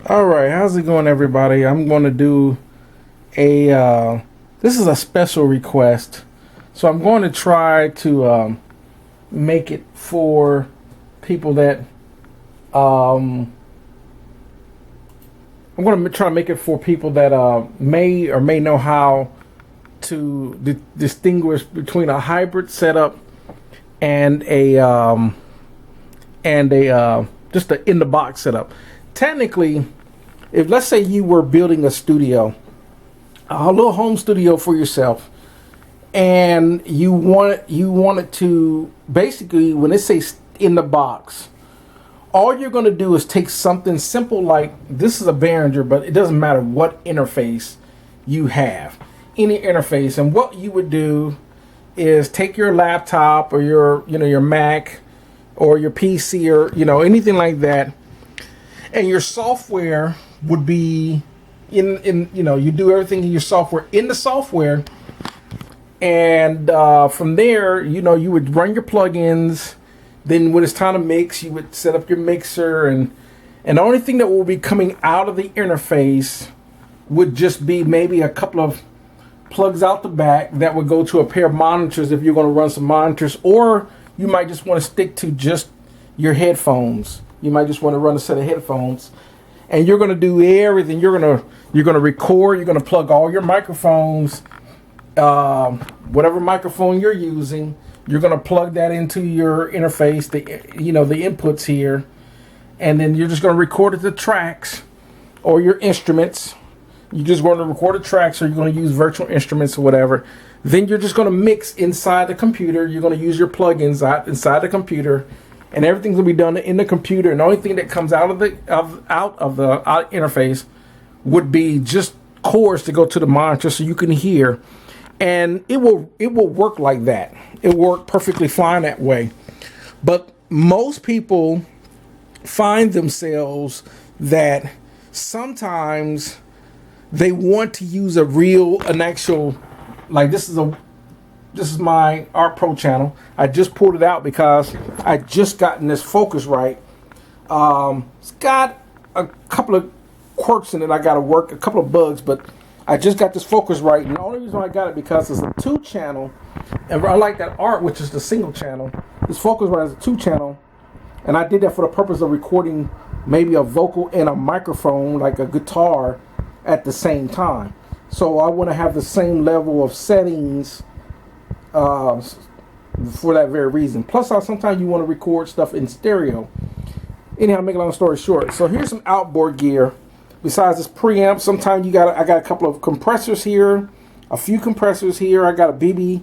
All right, how's it going, everybody? I'm going to do a. This is a special request, so I'm going to try to make it for people that. I'm going to try to make it for people that may or may know how to distinguish between a hybrid setup and a just a in the box setup. Technically, if let's say you were building a studio, a little home studio for yourself, and you wanted to basically, when it says in the box, all you're going to do is take something simple like this is a Behringer, but it doesn't matter what interface you have, any interface, and what you would do is take your laptop or your Mac or your PC or anything like that, and your software would be in you do everything in your software in the software, and from there you would run your plugins. Then when it's time to mix, you would set up your mixer, and the only thing that will be coming out of the interface would just be maybe a couple of plugs out the back that would go to a pair of monitors if you're going to run some monitors, or you might just want to stick to just your headphones. You might just want to run a set of headphones, and you're going to do everything. You're going to record. You're going to plug all your microphones, whatever microphone you're using. You're going to plug that into your interface, the inputs here, and then you're just going to record it to tracks or your instruments. You're just going to record the tracks, or you're going to use virtual instruments or whatever. Then you're just going to mix inside the computer. You're going to use your plugins inside the computer, and everything's going to be done in the computer. And the only thing that comes out of the interface would be just chords to go to the monitor so you can hear. And it will work like that. It worked perfectly fine that way. But most people find themselves that sometimes they want to use an actual, like this is my Art Pro channel. I just pulled it out because I just gotten this Focusrite. It's got a couple of quirks in it. I got to work a couple of bugs, but I just got this Focusrite, and the only reason I got it because it's a 2-channel, and I like that Art, which is the single channel. This Focusrite is a 2-channel, and I did that for the purpose of recording maybe a vocal and a microphone, like a guitar, at the same time. So I want to have the same level of settings for that very reason. Plus, sometimes you want to record stuff in stereo. Anyhow, make a long story short. So here's some outboard gear. Besides this preamp, sometimes I got a couple of compressors here, a few compressors here. I got a BB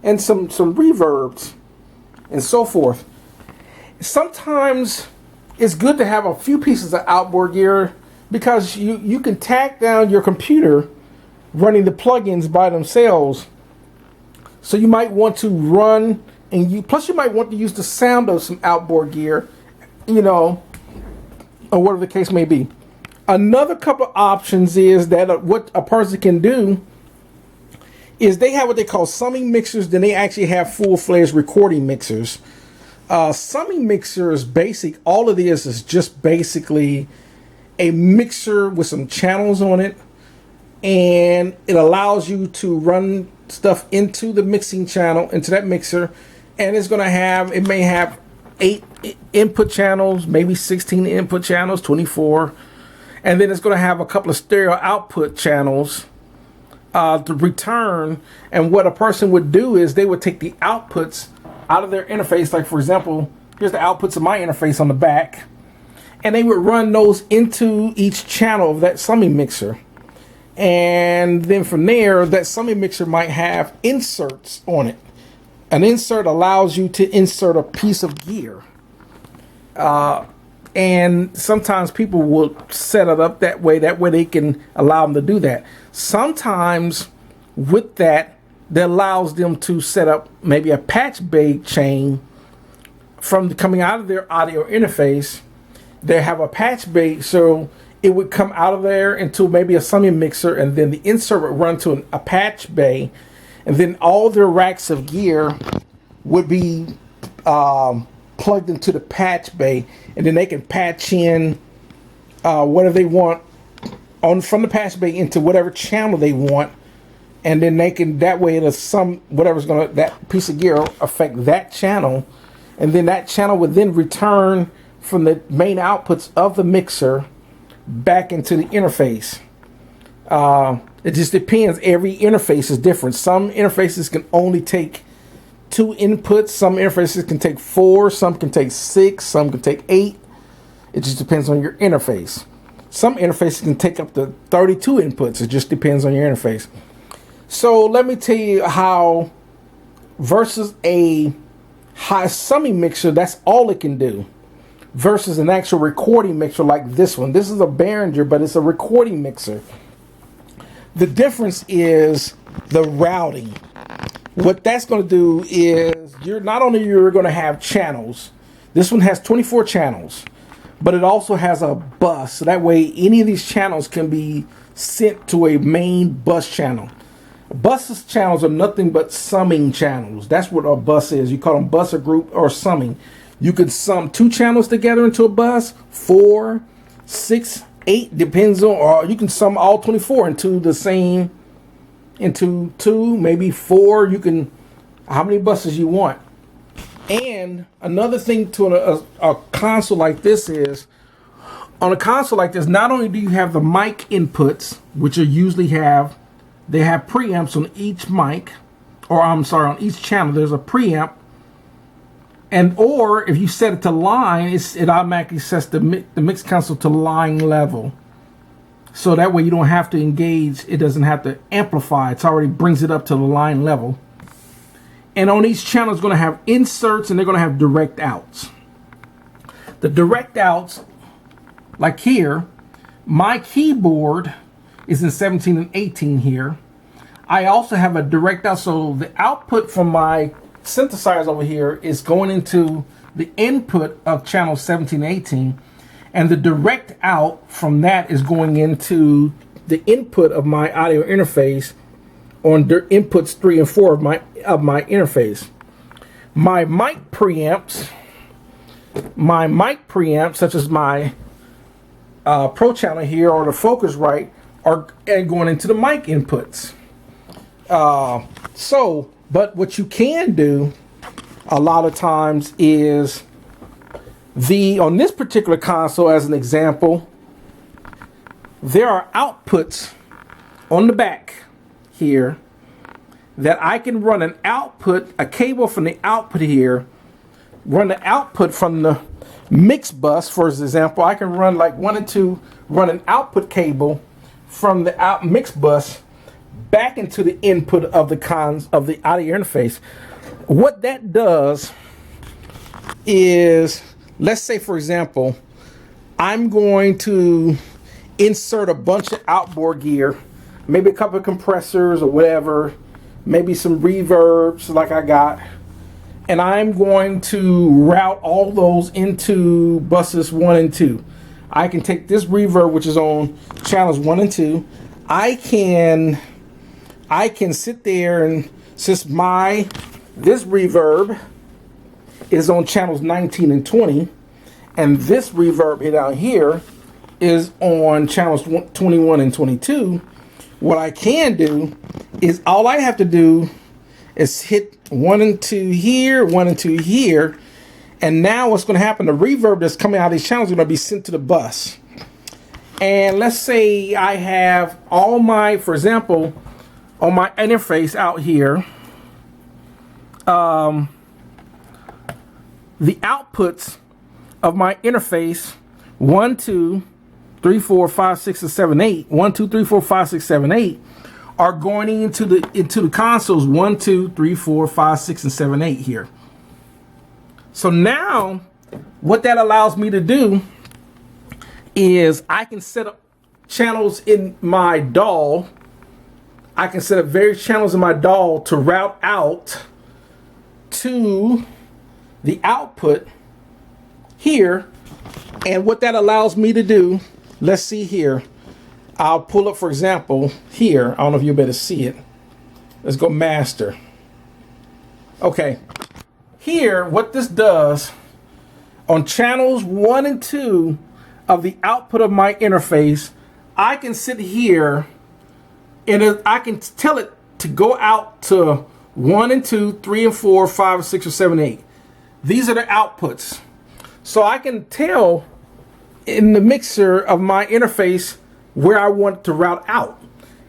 and some reverbs and so forth. Sometimes it's good to have a few pieces of outboard gear because you can tack down your computer running the plugins by themselves. So you might want to run, plus you might want to use the sound of some outboard gear, or whatever the case may be. Another couple of options is that what a person can do is they have what they call summing mixers. Then they actually have full-fledged recording mixers. Summing mixer is basic. All of this is just basically a mixer with some channels on it, and it allows you to run stuff into the mixing channel, into that mixer, and it may have 8 input channels, maybe 16 input channels, 24. And then it's going to have a couple of stereo output channels to return. And what a person would do is they would take the outputs out of their interface. Like, for example, here's the outputs of my interface on the back. And they would run those into each channel of that summing mixer. And then from there, that summing mixer might have inserts on it. An insert allows you to insert a piece of gear. And sometimes people will set it up that way they can allow them to do that. Sometimes with that allows them to set up maybe a patch bay chain from coming out of their audio interface. They have a patch bay, so it would come out of there into maybe a summing mixer, and then the insert would run to a patch bay, and then all their racks of gear would be plugged into the patch bay, and then they can patch in whatever they want on from the pass bay into whatever channel they want, and then they can that way whatever's gonna that piece of gear affect that channel, and then that channel would then return from the main outputs of the mixer back into the interface. It just depends. Every interface is different. Some interfaces can only take 2 inputs. Some interfaces can take 4. Some can take 6. Some can take 8. It just depends on your interface. Some interfaces can take up to 32 inputs. It just depends on your interface. So let me tell you how versus a high summing mixer, that's all it can do, versus an actual recording mixer like this one. This is a Behringer, but it's a recording mixer. The difference is the routing. What that's going to do is you're going to have channels. This one has 24 channels, but it also has a bus. So that way any of these channels can be sent to a main bus channel. Bus channels are nothing but summing channels. That's what a bus is. You call them bus or group or summing. You could sum 2 channels together into a bus, 4, 6, 8, depends on, or you can sum all 24 into the same, into 2, maybe 4. You can, how many buses you want. And another thing to a console like this is, on a console like this, not only do you have the mic inputs, which are usually they have preamps on each mic, or I'm sorry, on each channel, there's a preamp. And or if you set it to line, it automatically sets the mix console to line level. So that way you don't have to engage, it doesn't have to amplify, it already brings it up to the line level. And on each channel, it's going to have inserts and they're going to have direct outs. The direct outs, like here, my keyboard is in 17 and 18 here. I also have a direct out, so the output from my synthesizer over here is going into the input of channel 17 and 18, and the direct out from that is going into the input of my audio interface on inputs 3 and 4 of my interface. My mic preamps, such as my Pro channel here or the Focusrite, are going into the mic inputs. But what you can do a lot of times is on this particular console, as an example, there are outputs on the back here that I can run an output, a cable from the output here, run the output from the mix bus. For example, I can run like 1 and 2, run an output cable from the mix bus back into the input of the audio interface. What that does is, let's say for example, I'm going to insert a bunch of outboard gear, maybe a couple of compressors or whatever, maybe some reverbs like I got, and I'm going to route all those into buses 1 and 2. I can take this reverb, which is on channels 1 and 2. I can sit there, and since this reverb is on channels 19 and 20, and this reverb down here is on channels 21 and 22, what I can do is all I have to do is hit 1 and 2 here, 1 and 2 here, and now what's going to happen, the reverb that's coming out of these channels is going to be sent to the bus. And let's say I have all my, for example, on my interface out here, the outputs of my interface 1, 2, 3, 4, 5, 6, and 7, 8. 1, 2, 3, 4, 5, 6, 7, 8 are going into the consoles 1, 2, 3, 4, 5, 6, and 7, 8 here. So now what that allows me to do is I can set up channels in my DAW. I can set up various channels in my DAW to route out to the output here. And what that allows me to do, let's see here. I'll pull up, for example, here. I don't know if you better see it. Let's go master. Okay. Here, what this does on channels 1 and 2 of the output of my interface, I can sit here and I can tell it to go out to 1 and 2, 3 and 4, 5, 6, or 7, 8. These are the outputs. So I can tell in the mixer of my interface where I want to route out.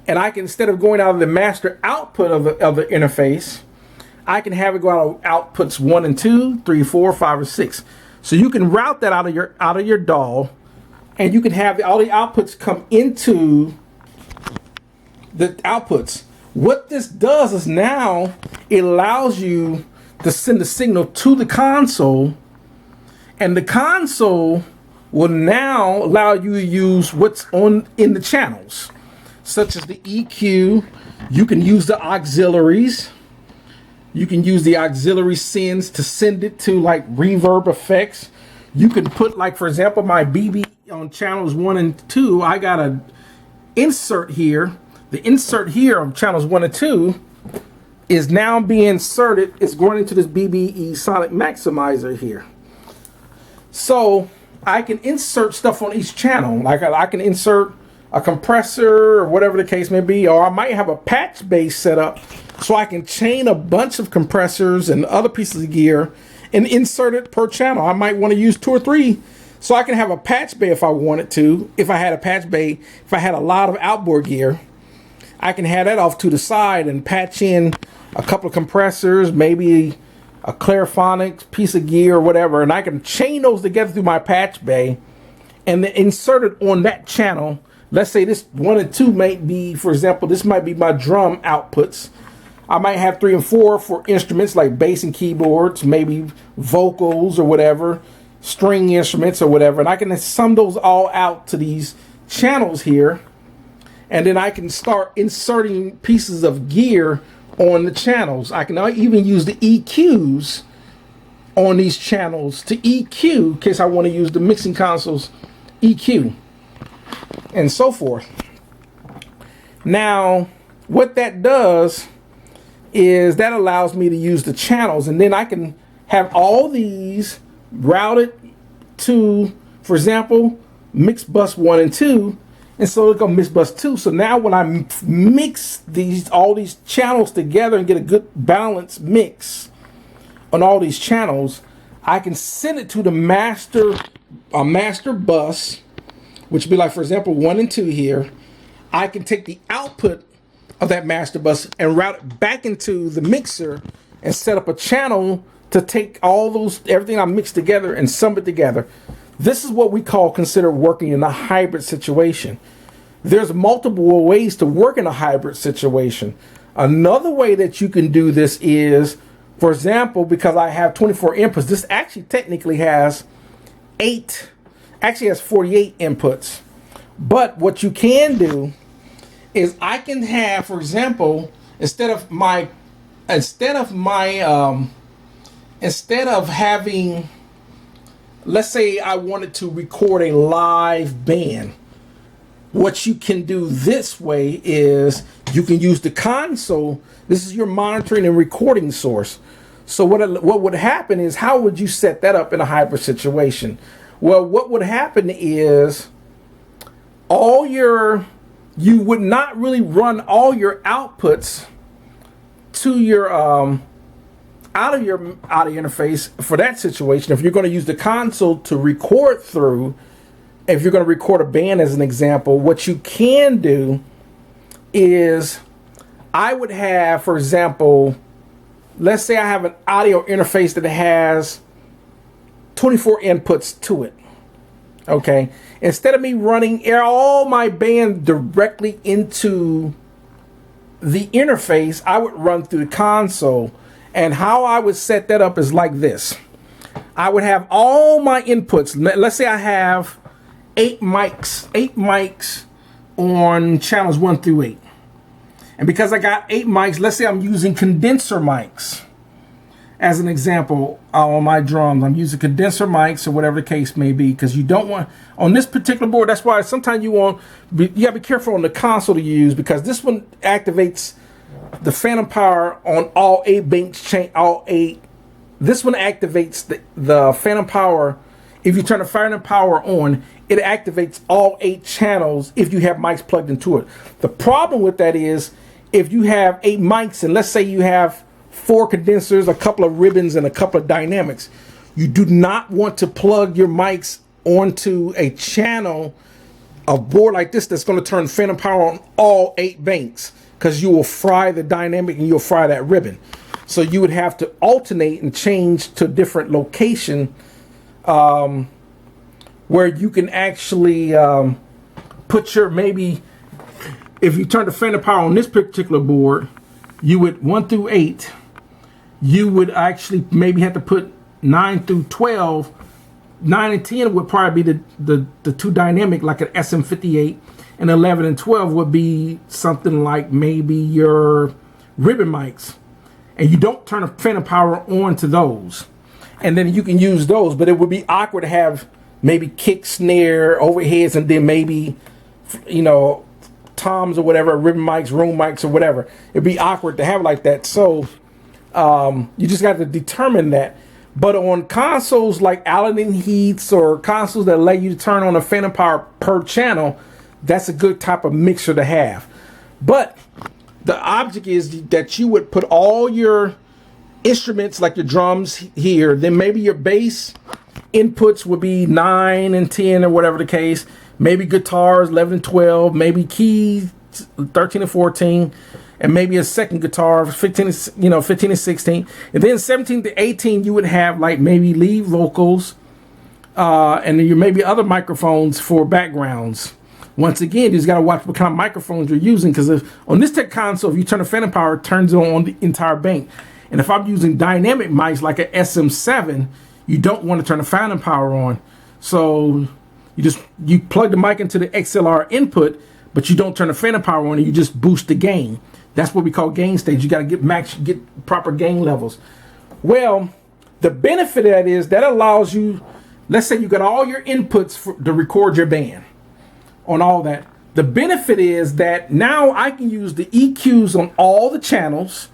And I can, instead of going out of the master output of the interface, I can have it go out of outputs 1 and 2, 3, 4, 5, or 6. So you can route that out of your DAW, and you can have all the outputs come into the outputs. What this does is now it allows you to send the signal to the console, and the console will now allow you to use what's on in the channels, such as the EQ. You can use the auxiliaries. You can use the auxiliary sends to send it to like reverb effects. You can put, like, for example, my BB on channels 1 and 2. I got a insert here. The insert here of channels 1 and 2 is now being inserted. It's going into this BBE Sonic Maximizer here. So I can insert stuff on each channel. Like I can insert a compressor or whatever the case may be, or I might have a patch base set up so I can chain a bunch of compressors and other pieces of gear and insert it per channel. I might want to use 2 or 3, so I can have a patch bay if I wanted to. If I had a patch bay, if I had a lot of outboard gear, I can have that off to the side and patch in a couple of compressors, maybe a Clariphonics piece of gear or whatever, and I can chain those together through my patch bay and then insert it on that channel. Let's say this 1 and 2 might be, for example, this might be my drum outputs. I might have 3 and 4 for instruments like bass and keyboards, maybe vocals or whatever, string instruments or whatever, and I can sum those all out to these channels here, and then I can start inserting pieces of gear on the channels. I can even use the EQs on these channels to EQ in case I want to use the mixing console's EQ and so forth. Now, what that does is that allows me to use the channels, and then I can have all these routed to, for example, mix bus 1 and 2, and so it'll go mix bus 2. So now when I mix all these channels together and get a good balanced mix on all these channels, I can send it to the master bus, which would be like, for example, 1 and 2 here. I can take the output of that master bus and route it back into the mixer and set up a channel to take everything I mixed together and sum it together. This is what we consider working in a hybrid situation. There's multiple ways to work in a hybrid situation. Another way that you can do this is, for example, because I have 24 inputs, this actually technically has 48 inputs. But what you can do is I can have, for example, instead of having, let's say I wanted to record a live band, what you can do this way is you can use the console. This is your monitoring and recording source. So what would happen is, how would you set that up in a hybrid situation? Well, what would happen is you would not really run all your outputs to your out of your interface for that situation. If you're going to use the console to record through, if you're going to record a band as an example, what you can do is I would have, for example, let's say I have an audio interface that has 24 inputs to it. Okay, instead of me running all my band directly into the interface, I would run through the console. And how I would set that up is like this. I would have all my inputs. Let's say I have 8 mics on channels 1 through 8. And because I got 8 mics, let's say I'm using condenser mics as an example on my drums. I'm using condenser mics or whatever the case may be, because you don't want, on this particular board, that's why sometimes you gotta be careful on the console to use, because this one activates the phantom power on all 8 banks chain, all 8. This one activates the phantom power if you turn the fan and power on, it activates all 8 channels if you have mics plugged into it. The problem with that is if you have 8 mics and let's say you have 4 condensers, a couple of ribbons, and a couple of dynamics, you do not want to plug your mics onto a channel, a board like this that's going to turn fan and power on all 8 banks, because you will fry the dynamic and you'll fry that ribbon. So you would have to alternate and change to a different location where you can actually put your, maybe if you turn the fan and power on this particular board, you would 1 through 8, you would actually maybe have to put 9 through 12. 9 and 10 would probably be the 2 dynamic, like an SM58, and 11 and 12 would be something like maybe your ribbon mics, and you don't turn a fan and power on to those, and then you can use those. But it would be awkward to have maybe kick, snare, overheads, and then maybe, you know, toms or whatever, ribbon mics, room mics or whatever. It'd be awkward to have it like that. So you just got to determine that. But on consoles like Allen Heaths or consoles that allow you to turn on a fan and power per channel, that's a good type of mixer to have. But the object is that you would put all your instruments, like your drums here, then maybe your bass inputs would be 9 and 10 or whatever the case, maybe guitars 11 and 12, maybe keys 13 and 14, and maybe a second guitar 15 and 16, and then 17 to 18 you would have like maybe lead vocals, and then you maybe other microphones for backgrounds. Once again, you just got to watch what kind of microphones you're using, because if on this tech console, if you turn the fan and power, it turns it on the entire bank. And if I'm using dynamic mics like an SM7, you don't want to turn the fan and power on. So you plug the mic into the XLR input, but you don't turn the fan and power on, and you just boost the gain. That's what we call gain stage. You got to get proper gain levels. Well, the benefit of that is that allows you, let's say you got all your inputs to record your band on all that. The benefit is that now I can use the EQs on all the channels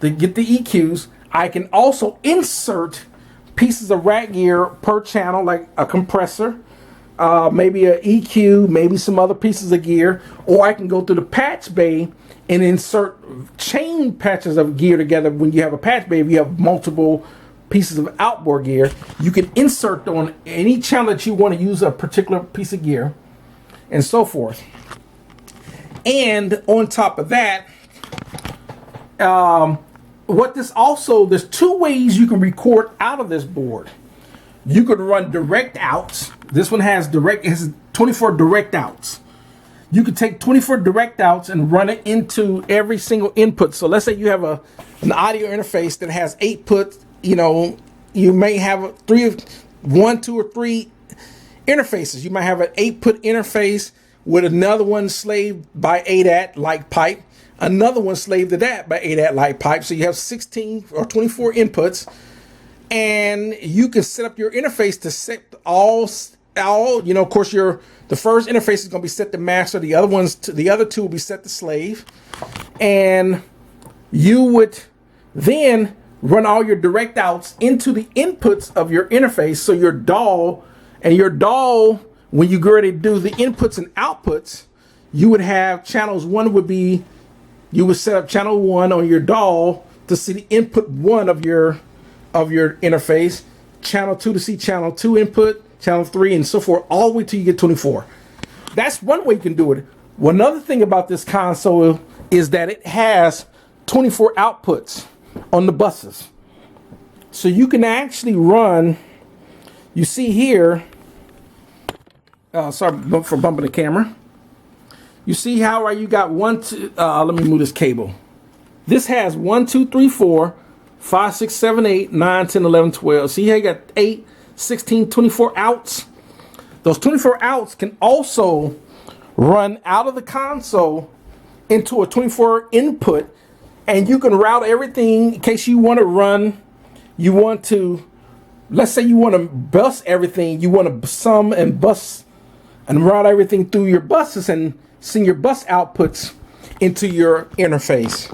to get the EQs. I can also insert pieces of rack gear per channel, like a compressor, maybe an EQ, maybe some other pieces of gear, or I can go through the patch bay and insert chain patches of gear together. When you have a patch bay, if you have multiple pieces of outboard gear, you can insert on any channel that you want to use a particular piece of gear, and so forth. And on top of that, there's 2 ways you can record out of this board. You could run direct outs. This one has 24 direct outs. You could take 24 direct outs and run it into every single input. So let's say you have an audio interface that has 8 puts. You may have 1, 2, or 3 interfaces. You might have an 8-put interface with another one slaved by 8-at like pipe, another one slaved to that by 8-at like pipe. So you have 16 or 24 inputs, and you can set up your interface to set all. Of course, the first interface is going to be set to master. The other 2 will be set to slave, and you would then run all your direct outs into the inputs of your interface. So your DAW, when you go ready to do the inputs and outputs, you would have channels. You would set up channel 1 on your DAW to see the input 1 of your interface, channel 2 to see channel 2 input, channel 3, and so forth, all the way till you get 24. That's one way you can do it. Well, another thing about this console is that it has 24 outputs on the buses. So you can actually run, you see here, sorry for bumping the camera. You see how you got 1, 2, let me move this cable. This has 1, 2, 3, 4, 5, 6, 7, 8, 9, 10, 11, 12. See how you got 8, 16, 24 outs? Those 24 outs can also run out of the console into a 24 input, and you can route everything in case you want to let's say you want to bus everything, you want to sum and bus and route everything through your buses and send your bus outputs into your interface.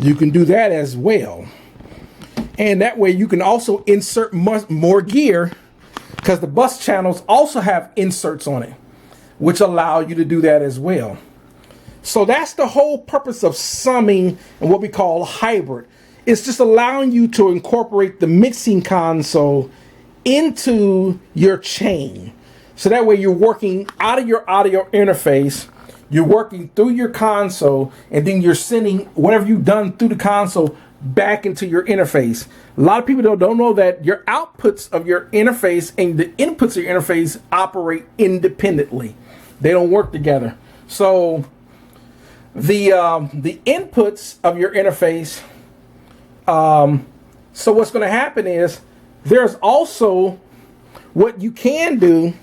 You can do that as well. And that way you can also insert more gear because the bus channels also have inserts on it, which allow you to do that as well. So that's the whole purpose of summing and what we call hybrid. It's just allowing you to incorporate the mixing console into your chain. So that way you're working out of your audio interface, you're working through your console, and then you're sending whatever you've done through the console back into your interface. A lot of people don't know that your outputs of your interface and the inputs of your interface operate independently. They don't work together. So the inputs of your interface, so what's going to happen is there's also what you can do.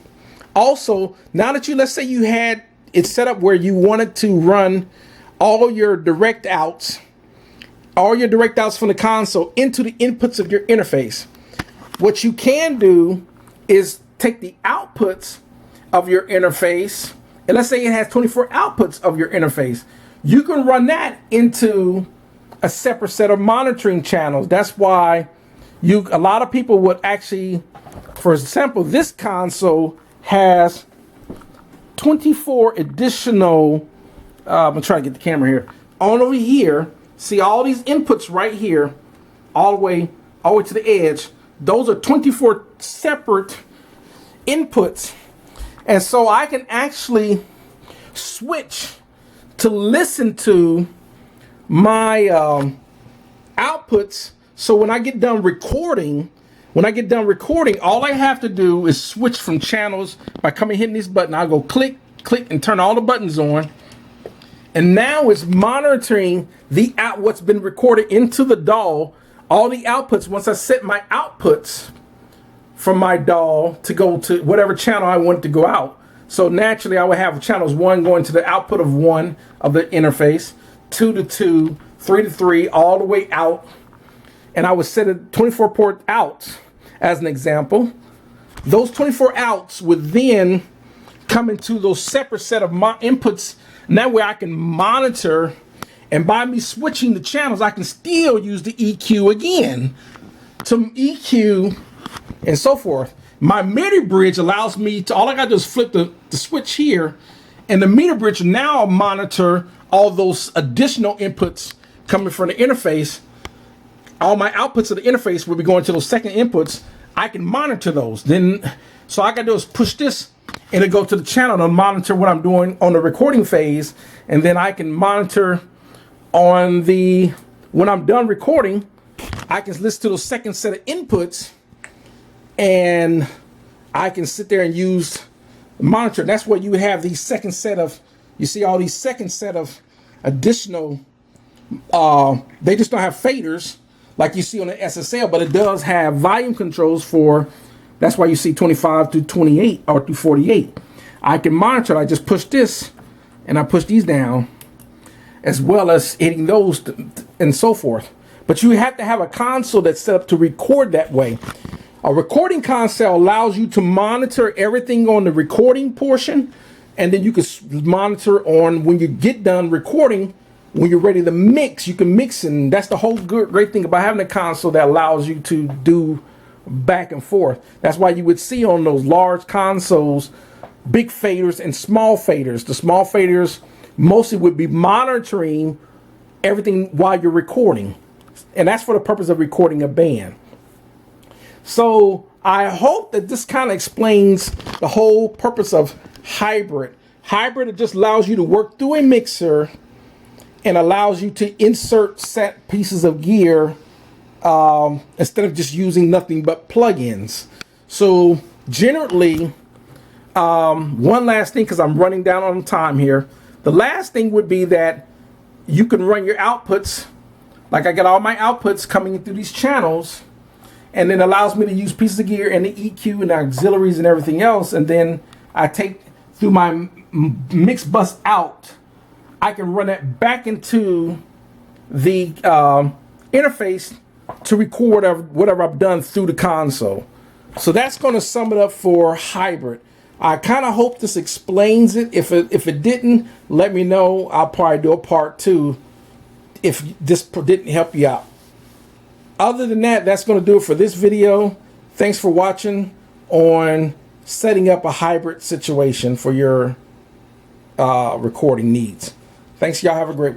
Also, now that let's say you had it set up where you wanted to run all your direct outs from the console into the inputs of your interface. What you can do is take the outputs of your interface, and let's say it has 24 outputs of your interface. You can run that into a separate set of monitoring channels. That's why a lot of people would actually, for example, this console has 24 additional, I'm gonna try to get the camera here, on over here. See all these inputs right here, all the way to the edge. Those are 24 separate inputs. And so I can actually switch to listen to my outputs. So when I get done recording, all I have to do is switch from channels by hitting this button. I'll go click, and turn all the buttons on. And now it's monitoring what's been recorded into the DAW, all the outputs. Once I set my outputs from my DAW to go to whatever channel I want to go out. So naturally I would have channels 1 going to the output of 1 of the interface, 2 to 2, 3 to 3, all the way out. And I would set a 24 port out as an example. Those 24 outs would then come into those separate set of inputs, and that way I can monitor, and by me switching the channels I can still use the EQ again to EQ and so forth. My MIDI bridge allows me to, all I gotta do is flip the switch here, and the MIDI bridge now monitor all those additional inputs coming from the interface. All my outputs of the interface will be going to those second inputs. I can monitor those. Then, so all I gotta do is push this, and it go to the channel to monitor what I'm doing on the recording phase, and then I can monitor on when I'm done recording, I can listen to the second set of inputs, and I can sit there and use the monitor. That's where you have these second set of, you see all these second set of additional, they just don't have faders like you see on the SSL, but it does have volume controls for, that's why you see 25 to 28 or to 48. I can monitor, I just push this and I push these down, as well as hitting those and so forth. But you have to have a console that's set up to record that way. A recording console allows you to monitor everything on the recording portion, and then you can monitor on when you get done recording. When you're ready to mix, you can mix, and that's the whole great thing about having a console that allows you to do back and forth. That's why you would see on those large consoles big faders and small faders. The small faders mostly would be monitoring everything while you're recording, and that's for the purpose of recording a band. So I hope that this kind of explains the whole purpose of hybrid. Hybrid, it just allows you to work through a mixer and allows you to insert set pieces of gear instead of just using nothing but plugins. So generally, one last thing, because I'm running down on time here. The last thing would be that you can run your outputs, like I got all my outputs coming in through these channels, and then allows me to use pieces of gear and the EQ and the auxiliaries and everything else, and then I take through my mix bus out, I can run that back into the interface to record whatever I've done through the console. So that's going to sum it up for hybrid. I kind of hope this explains it. If it didn't, let me know. I'll probably do a part 2 if this didn't help you out. Other than that, that's going to do it for this video. Thanks for watching. on setting up a hybrid situation for your recording needs. Thanks, y'all. Have a great one.